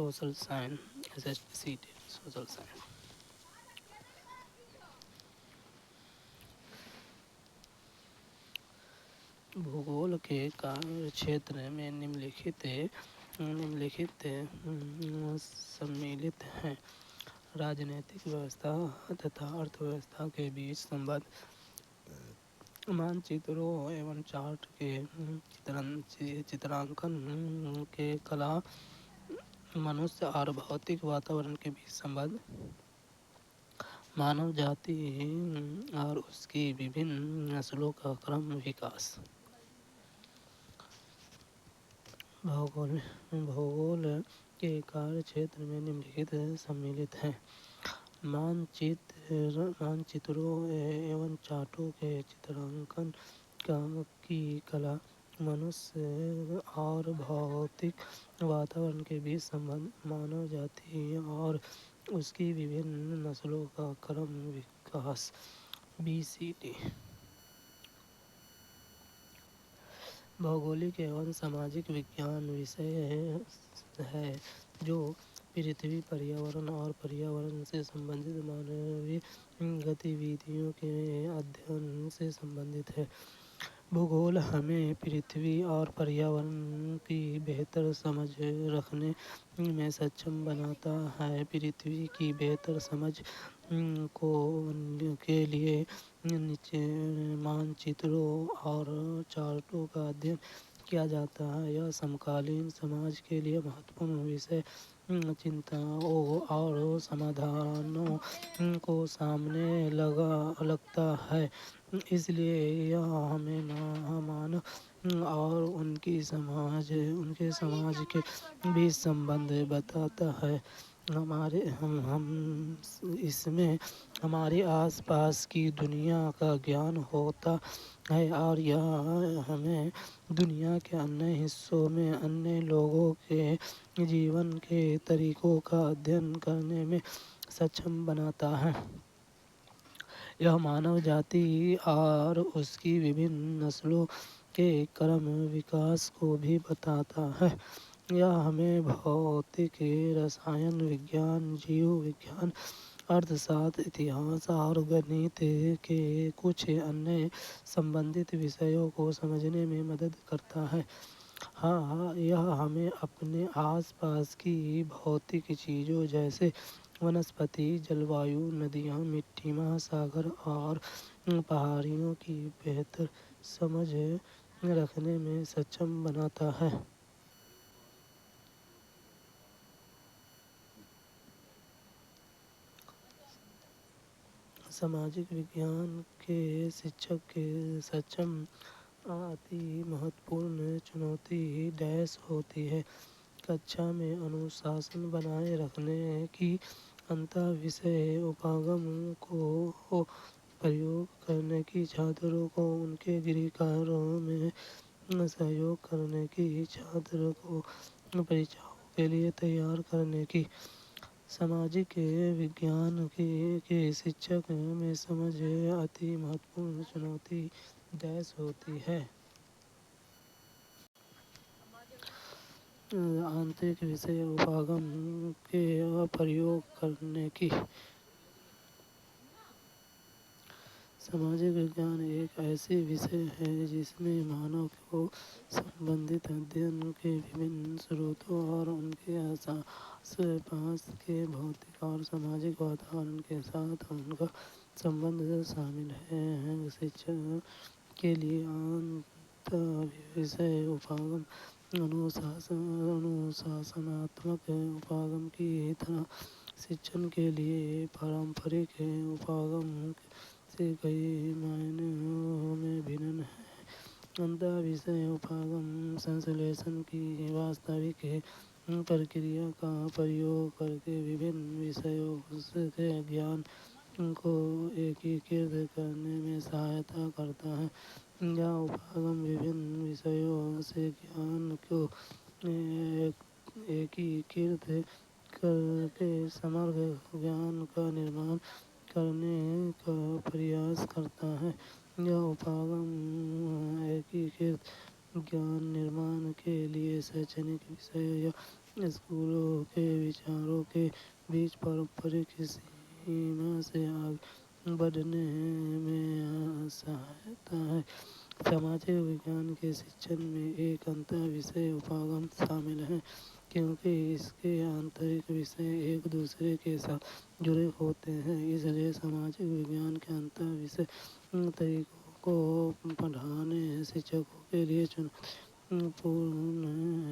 Social science, SHCT social science. भूगोल के कार्य क्षेत्र में निम्नलिखित सम्मिलित हैं: राजनीतिक व्यवस्था तथा अर्थव्यवस्था के बीच संबंध, मानचित्रों एवं चार्ट के चित्रांकन के कला, मनुष्य और भौतिक वातावरण के बीच संबंध, मानव जाति और उसकी विभिन्न नस्लों का क्रम विकास। भूगोल के कार्य क्षेत्र में निम्नलिखित सम्मिलित हैं: मानचित्रों एवं चार्टों के चित्रांकन की कला, मनुष्य और भौतिक वातावरण के बीच संबंध, मानव जाति और उसकी विभिन्न नस्लों का क्रम विकास। BCD भौगोलिक एवं सामाजिक विज्ञान विषय है जो पृथ्वी, पर्यावरण और पर्यावरण से संबंधित मानवीय गतिविधियों के अध्ययन से संबंधित है। भूगोल हमें पृथ्वी और पर्यावरण की बेहतर समझ रखने में सक्षम बनाता है। पृथ्वी की बेहतर समझ के लिए मानचित्रों और चार्टों का अध्ययन किया जाता है। यह समकालीन समाज के लिए महत्वपूर्ण विषय चिंताओं और समाधानों को सामने लगता है। इसलिए यह हमें मानव और उनके समाज के बीच संबंध बताता है। हम इसमें हमारे आसपास की दुनिया का ज्ञान होता है और यह हमें दुनिया के अन्य हिस्सों में अन्य लोगों के जीवन के तरीकों का अध्ययन करने में सक्षम बनाता है। यह मानव जाति और उसकी विभिन्न नस्लों के क्रम विकास को भी बताता है। यह हमें भौतिक, रसायन विज्ञान, जीव विज्ञान, अर्थशास्त्र, इतिहास और गणित के कुछ अन्य संबंधित विषयों को समझने में मदद करता है। यह हमें अपने आसपास की भौतिक चीजों जैसे वनस्पति, जलवायु, नदियाँ, मिट्टी, महासागर और पहाड़ियों की बेहतर समझ रखने में सक्षम बनाता है। सामाजिक विज्ञान के शिक्षक के सक्षम अति महत्वपूर्ण चुनौती होती है। कक्षा में अनुशासन बनाए रखने की, अंतर विषय उपागम को प्रयोग करने की, छात्रों को उनके गृह कार्यों में सहयोग करने की, छात्रों को परीक्षाओं के लिए तैयार करने की। सामाजिक विज्ञान के शिक्षक में समझ अति महत्वपूर्ण चुनौती होती है। आंतरिक विषय उपागम के प्रयोग करने की। सामाजिक विज्ञान एक ऐसी विषय है जिसमें मानव को संबंधित अध्ययन के विभिन्न स्रोतों और उनके आसपास के भौतिक और सामाजिक वातावरण के साथ उनका संबंध शामिल है। शिक्षा के लिए विषय उपागम अनुशासनात्मक उपागम की तरह शिक्षण के लिए पारंपरिक उपागम से कई मायनों में भिन्न है। अंतः विषय उपागम संश्लेषण की वास्तविक प्रक्रिया का प्रयोग करके विभिन्न विषयों से ज्ञान को एकीकृत करने में सहायता करता है। यह उपागम विभिन्न विषयों से ज्ञान को एकीकृत करके समग्र ज्ञान का निर्माण करने का प्रयास करता है। यह उपागम एकीकृत ज्ञान निर्माण के लिए शैक्षणिक विषय या स्कूलों के विचारों के बीच पारंपरिक सीमा से आगे बढ़ने में सहायता है। सामाजिक विज्ञान के शिक्षण में एक अंतर विषय उपागम शामिल है, क्योंकि इसके आंतरिक विषय एक दूसरे के साथ जुड़े होते हैं। इसलिए सामाजिक विज्ञान के अंतर विषय तरीकों को पढ़ाने शिक्षकों के लिए चुनौतीपूर्ण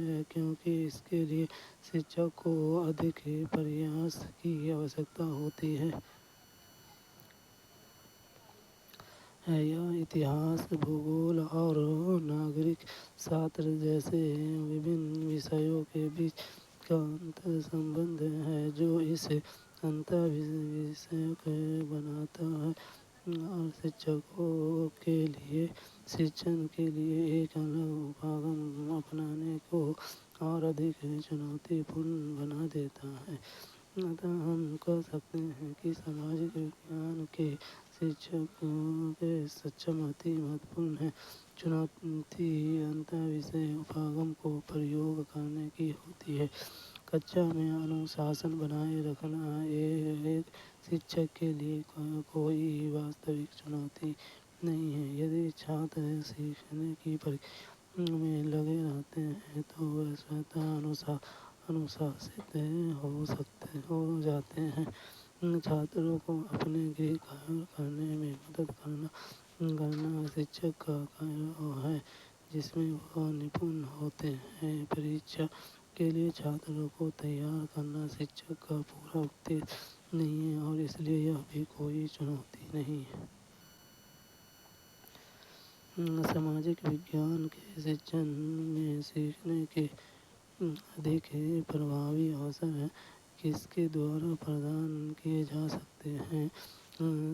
है, क्योंकि इसके लिए शिक्षक को अधिक प्रयास की आवश्यकता होती है। यह इतिहास, भूगोल और नागरिक शास्त्र जैसे विभिन्न विषयों के बीच का अंतर संबंध है, जो इस अंतर विषय को बनाता है और शिक्षकों के लिए शिक्षण के लिए एक अलग उपागम अपनाने को और अधिक चुनौतीपूर्ण बना देता है। अतः हम कह सकते हैं कि सामाजिक विज्ञान के शिक्षकों के सक्षम अति महत्वपूर्ण है। चुनौती अंतर विषय उपागम को प्रयोग करने की होती है। कक्षा में अनुशासन बनाए रखना एक शिक्षक के लिए कोई वास्तविक चुनौती नहीं है। यदि छात्र सीखने की प्रक्रिया में लगे रहते हैं तो वे स्वतः अनुशासित हो जाते हैं। छात्रों को अपने गृह कार्य करने में मदद करना शिक्षक का कार्य है, जिसमें वह निपुण होते हैं। परीक्षा के लिए छात्रों को तैयार करना शिक्षक का पूरा उद्देश्य नहीं है और इसलिए यह भी कोई चुनौती नहीं है। सामाजिक विज्ञान के शिक्षण में सीखने के अधिक प्रभावी अवसर हैं, किसके द्वारा प्रदान किए जा सकते हैं।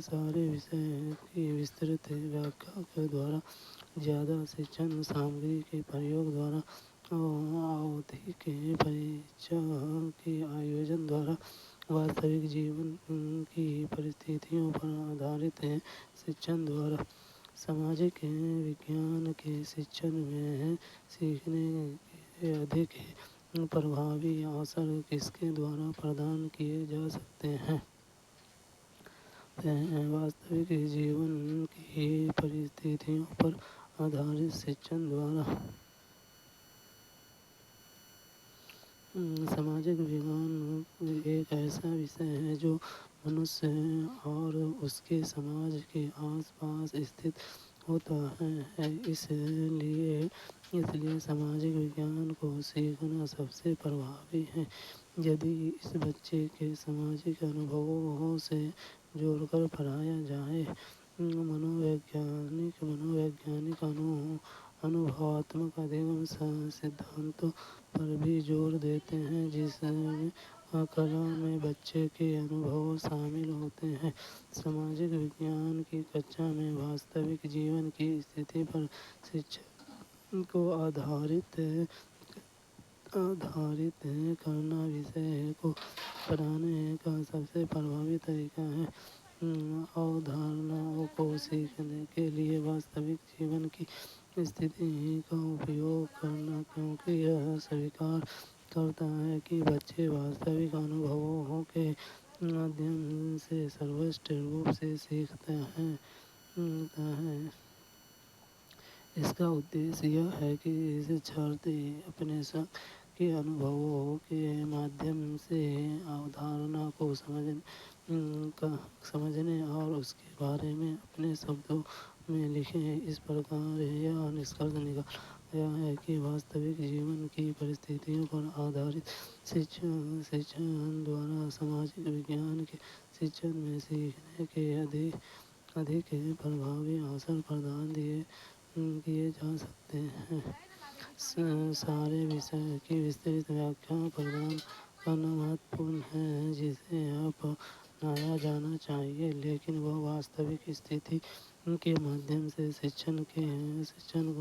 सारे विषय की विस्तृत व्याख्या के द्वारा, ज़्यादा शिक्षण सामग्री के प्रयोग द्वारा और आवधिक परीक्षा के आयोजन द्वारा, वास्तविक जीवन की परिस्थितियों पर आधारित शिक्षण द्वारा। सामाजिक विज्ञान के शिक्षण में सीखने के अधिक प्रभावी अवसर किसके द्वारा प्रदान किए जा सकते हैं। वास्तविक जीवन की परिस्थितियों पर आधारित शिक्षण द्वारा। सामाजिक विज्ञान एक ऐसा विषय है जो मनुष्य और उसके समाज के आसपास स्थित होता है। इसलिए सामाजिक विज्ञान को सीखना सबसे प्रभावी है। यदि इस बच्चे के सामाजिक अनुभवों से जोड़कर पढ़ाया जाए। मनोवैज्ञानिक अनुभवात्मक अधिगम सिद्धांतों पर भी जोर देते हैं, जिसमें कला में बच्चे के अनुभव शामिल होते हैं। सामाजिक विज्ञान की कक्षा में वास्तविक जीवन की स्थिति पर शिक्षण को आधारित करना विषय को पढ़ाने का सबसे प्रभावी तरीका है। अवधारणाओं को सीखने के लिए वास्तविक जीवन की स्थिति का उपयोग करना, क्योंकि यह स्वीकार करता है कि बच्चे वास्तविक अनुभवों के माध्यम से सर्वश्रेष्ठ रूप से सीखते हैं। इसका उद्देश्य यह है कि शिक्षार्थी अपने स्वयं के अनुभवों के माध्यम से अवधारणा को समझने और उसके बारे में अपने शब्दों में लिखें। इस प्रकार यह निष्कर्ष निकाला गया है कि वास्तविक जीवन की परिस्थितियों पर आधारित शिक्षण द्वारा सामाजिक विज्ञान के शिक्षण में सीखने के अधिक प्रभावी अवसर प्रदान किए जा सकते हैं। सारे विषय की विस्तृत व्याख्या प्रदान करना महत्वपूर्ण है, जिसे अपनाया जाना चाहिए, लेकिन वह वास्तविक स्थिति के माध्यम से शिक्षण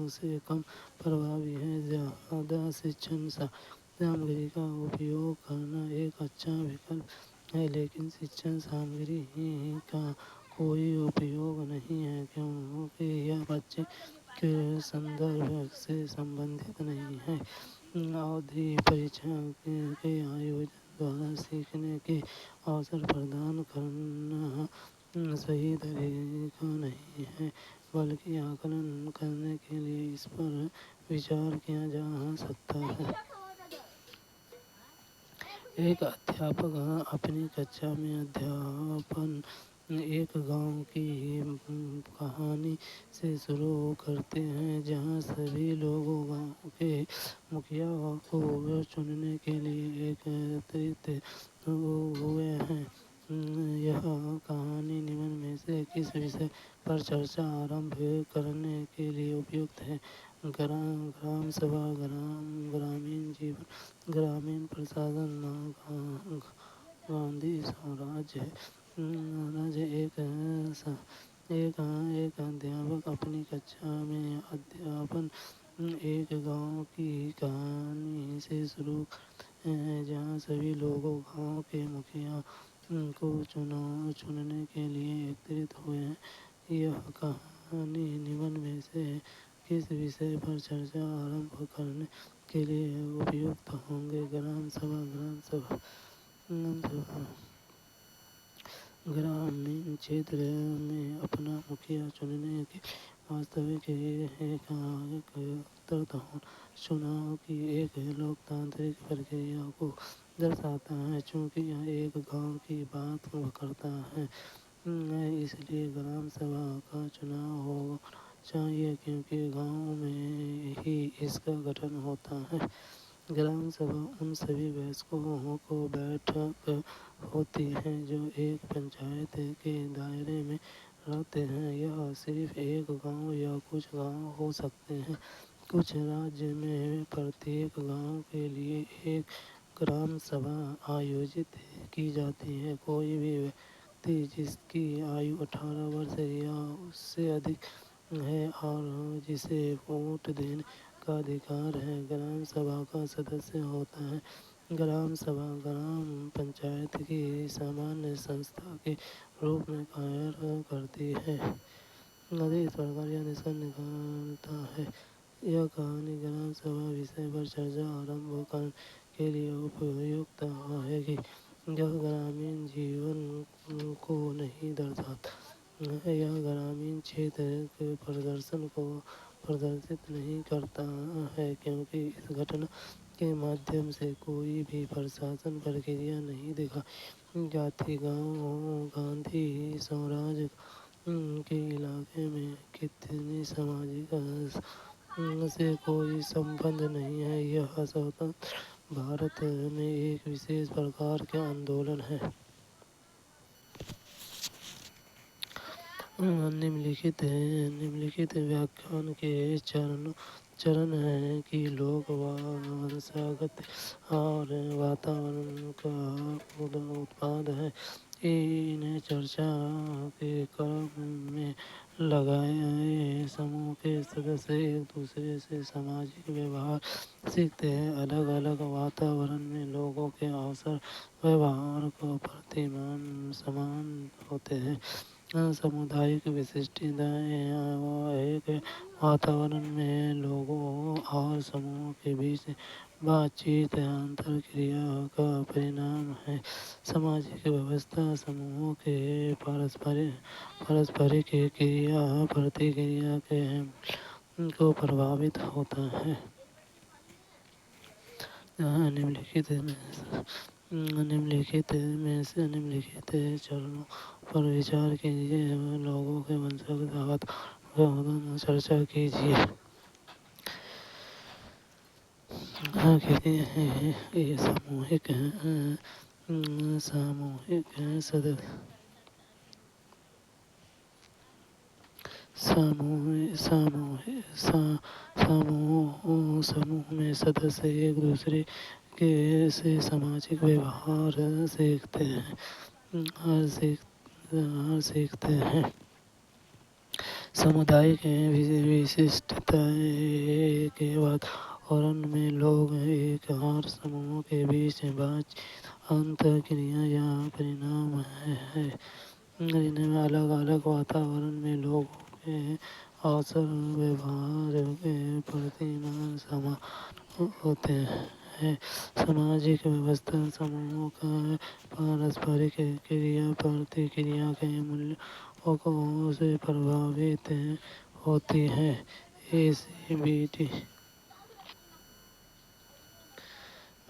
से कम प्रभावी है। ज़्यादा शिक्षण सामग्री का उपयोग करना एक अच्छा विकल्प है, लेकिन शिक्षण सामग्री का कोई उपयोग नहीं है, क्योंकि यह बच्चे के संदर्भ से संबंधित नहीं है। अवधि परीक्षा के आयोजन द्वारा सीखने के अवसर प्रदान करना सही तरीका नहीं है, बल्कि आकलन करने के लिए इस पर विचार किया जा सकता है। एक अध्यापक अपनी कक्षा में अध्यापन एक गांव की कहानी से शुरू करते हैं, जहां सभी लोग गांव के मुखिया को चुनने के लिए एकत्रित हुए हैं। यह कहानी निम्न में से किस विषय पर चर्चा आरंभ करने के लिए उपयुक्त है? ग्राम सभा, ग्रामीण जीवन, ग्रामीण प्रशासन, गांधी स्वराज्य। एक अध्यापक अपनी कक्षा में अध्यापन एक गांव की कहानी से शुरू करते हैं, जहां सभी लोग गांव के मुखिया को चुनने के लिए एकत्रित हुए हैं। यह कहानी निम्न में से किस विषय पर चर्चा आरंभ करने के लिए उपयुक्त होंगे? ग्राम सभा। ग्रामीण क्षेत्र में अपना मुखिया चुनने के वास्तविक एकत्र होना चुनाव की एक लोकतांत्रिक प्रक्रिया को दर्शाता है। चूँकि यह एक गांव की बात करता है, इसलिए ग्राम सभा का चुनाव होना चाहिए, क्योंकि गांव में ही इसका गठन होता है। ग्राम सभा उन सभी वयस्कों को बैठक होती है जो एक पंचायत के दायरे में रहते हैं। यह सिर्फ एक गांव या कुछ गांव हो सकते हैं। कुछ राज्य में प्रत्येक गांव के लिए एक ग्राम सभा आयोजित की जाती है। कोई भी व्यक्ति जिसकी आयु 18 वर्ष या उससे अधिक है और जिसे वोट देने का अधिकार है, ग्राम सभा का सदस्य होता है। ग्राम सभा ग्राम पंचायत की सामान्य संस्था के रूप में कार्य करती है। नदी इस प्रकार यह निष्कर्ष निकालता है। यह कहानी ग्राम सभा विषय पर चर्चा आरंभ करने के लिए उपयुक्त है कि यह ग्रामीण जीवन को नहीं दर्शाता है। यह ग्रामीण क्षेत्र के प्रदर्शन को प्रदर्शित नहीं करता है, क्योंकि इस घटना के माध्यम से कोई भी प्रशासन प्रक्रिया नहीं दिखाई जाती। गांधी स्वराज के इलाके में कितनी सामाजिक से कोई संबंध नहीं है। यह स्वतंत्र भारत में एक विशेष प्रकार का आंदोलन है। निम्नलिखित व्याख्यान के चरण हैं कि लोग वंशागत और वातावरण का उत्पाद है। इन्हें चर्चा के क्रम में लगाए समूह के सदस्य एक दूसरे से सामाजिक व्यवहार सीखते हैं। अलग अलग वातावरण में लोगों के अवसर व्यवहार को प्रतिमान समान होते हैं। सामुदायिक विशिष्टताएं एक वातावरण में लोगों और समूह के बीच बातचीत अंतरक्रिया का परिणाम है। सामाजिक व्यवस्था समूहों के पारस्परिक क्रिया प्रतिक्रिया के को प्रभावित होता है। निम्नलिखित चरणों पर विचार कीजिए। लोगों के वंशागत वातावरण पर चर्चा कीजिए। ये समूह में सदस्य एक दूसरे के से सामाजिक व्यवहार सीखते हैं। समुदाय के विशिष्टताएं के वातावरण में लोग एक और समूह के बीच बातचीत अंतरक्रिया या परिणाम है। जिन्हें अलग अलग वातावरण में लोगों के अवसर व्यवहार के प्रतिमान समान होते हैं। सामाजिक व्यवस्था समूहों का पारस्परिक क्रिया प्रतिक्रिया के मूल्यों से प्रभावित होती है। एसीबीटी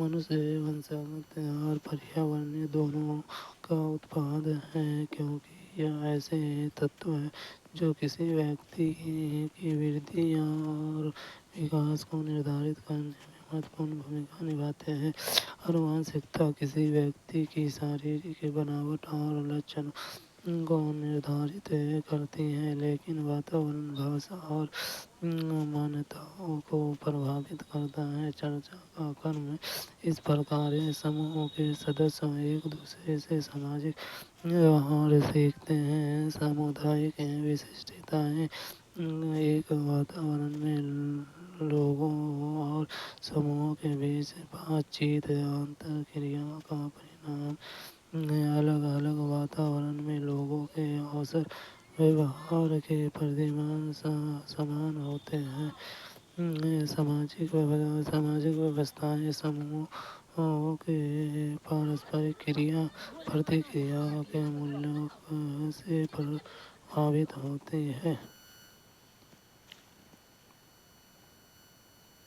मनुष्य वंशागत और पर्यावरणीय दोनों का उत्पाद है, क्योंकि यह ऐसे तत्व हैं जो किसी व्यक्ति की वृद्धि और विकास को निर्धारित करने में महत्वपूर्ण भूमिका निभाते हैं। आनुवंशिकता किसी व्यक्ति की शारीरिक बनावट और लक्षण को निर्धारित करती है, लेकिन वातावरण भाषा और मान्यताओं को प्रभावित करता है। चर्चा का क्रम इस प्रकार है। समूह के सदस्य एक दूसरे से सामाजिक व्यवहार सीखते हैं। सामुदायिक विशिष्टताएं एक वातावरण में लोगों और समूहों के बीच बातचीत अंतर क्रिया का परिणाम अलग अलग वातावरण में लोगों के अवसर व्यवहार के परिमाण समान होते हैं। सामाजिक व्यवस्थाएं समूहों के पारस्परिक क्रिया प्रतिक्रिया के मूल्यों से प्रभावित होती है।